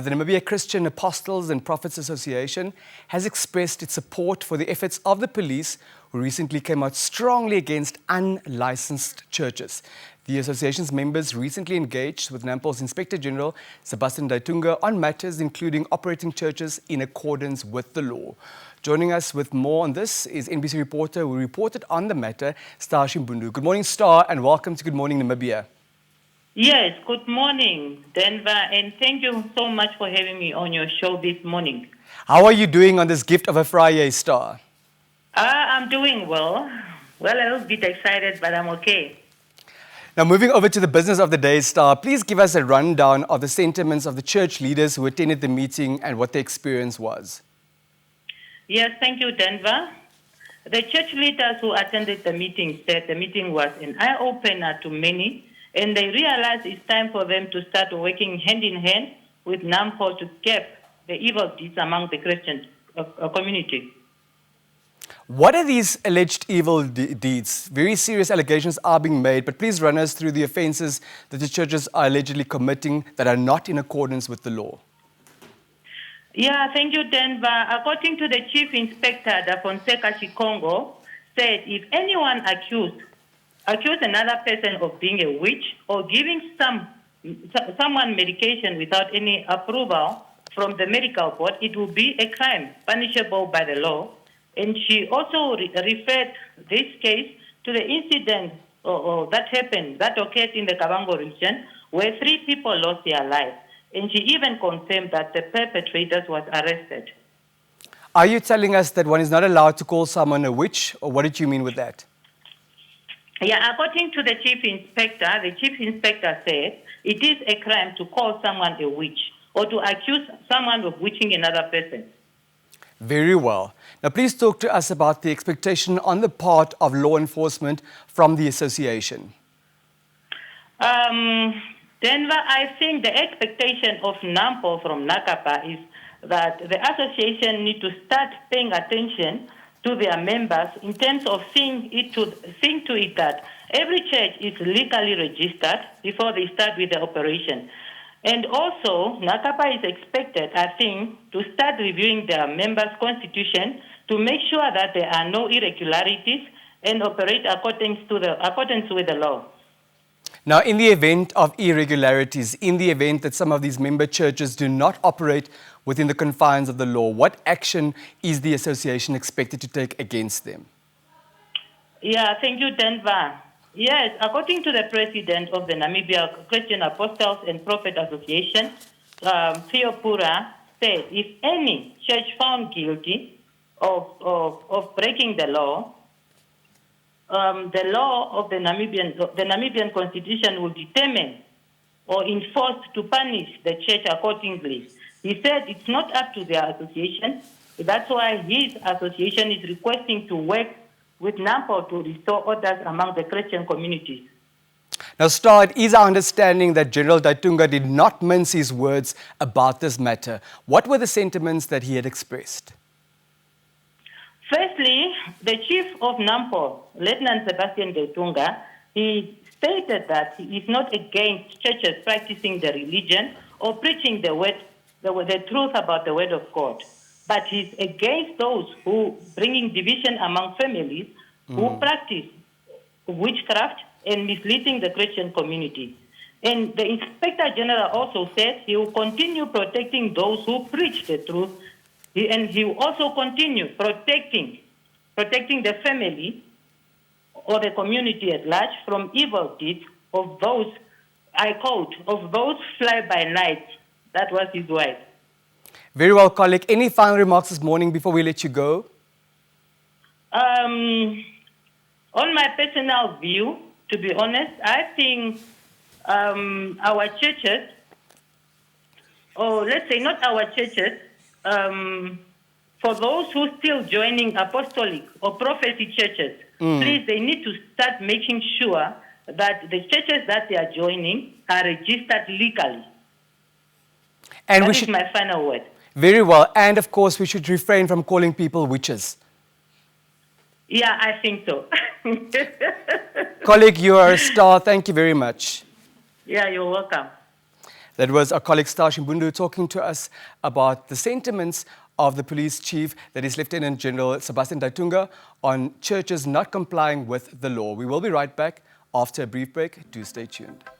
The Namibia Christian Apostles and Prophets Association has expressed its support for the efforts of the police, who recently came out strongly against unlicensed churches. The association's members recently engaged with NAMPOL's Inspector General, Sebastian Daitunga, on matters including operating churches in accordance with the law. Joining us with more on this is NBC reporter who reported on the matter, Star Tjimbundu. Good morning, Star, and welcome to Good Morning Namibia. Yes, good morning, Denver, and thank you so much for having me on your show this morning. How are you doing on this gift of a Friday, Star? I'm doing well. Well, a little bit excited, but I'm okay. Now, moving over to the business of the day, Star, please give us a rundown of the sentiments of the church leaders who attended the meeting and what the experience was. Yes, thank you, Denver. The church leaders who attended the meeting said the meeting was an eye-opener to many, and they realized it's time for them to start working hand in hand with NAMPOL to curb the evil deeds among the Christian community. What are these alleged evil deeds? Very serious allegations are being made, but please run us through the offences that the churches are allegedly committing that are not in accordance with the law. Yeah, thank you, Denver. According to the Chief Inspector, Da Fonseca Chikongo, said if anyone accuse another person of being a witch or giving someone medication without any approval from the medical board, it will be a crime punishable by the law. And she also referred this case to the incident that occurred in the Kavango region, where 3 people lost their lives. And she even confirmed that the perpetrators was arrested. Are you telling us that one is not allowed to call someone a witch, or what did you mean with that? Yeah, according to the Chief Inspector said it is a crime to call someone a witch or to accuse someone of witching another person. Very well. Now, please talk to us about the expectation on the part of law enforcement from the association. Denver, I think the expectation of NAMPOL from NACAPA is that the association need to start paying attention to their members in terms of seeing to it that every church is legally registered before they start with the operation. And also, NACAPA is expected, I think, to start reviewing their members' constitution to make sure that there are no irregularities and operate according with the law. Now, in the event of irregularities, in the event that some of these member churches do not operate within the confines of the law, what action is the association expected to take against them? Yeah, thank you, Denver. Yes, according to the president of the Namibia Christian Apostles and Prophet Association, Theo Pura, said if any church found guilty of breaking the law of the Namibian Constitution will determine or enforce to punish the church accordingly. He said it's not up to their association. That's why his association is requesting to work with NAMPOL to restore orders among the Christian communities. Now, Star, it is our understanding that General Daitunga did not mince his words about this matter. What were the sentiments that he had expressed? Firstly, the chief of NAMPOL, Lieutenant Sebastian Daitunga, he stated that he is not against churches practicing the religion or preaching the truth about the word of God, but he's against those who bringing division among families who practice witchcraft and misleading the Christian community. And the Inspector General also said he will continue protecting those who preach the truth, and he will also continue protecting the family or the community at large from evil deeds of those, I quote, of those fly-by-night. That was his wife. Very well, colleague. Any final remarks this morning before we let you go? On my personal view, to be honest, I think our churches, or let's say not our churches, for those who still joining apostolic or prophecy churches, please, they need to start making sure that the churches that they are joining are registered legally. And that is my final word. Very well. And of course, we should refrain from calling people witches. Yeah, I think so. Colleague, you are a star. Thank you very much. Yeah, you're welcome. That was our colleague Tjimbundu talking to us about the sentiments of the police chief, that is Lieutenant General Sebastian Daitunga, on churches not complying with the law. We will be right back after a brief break. Do stay tuned.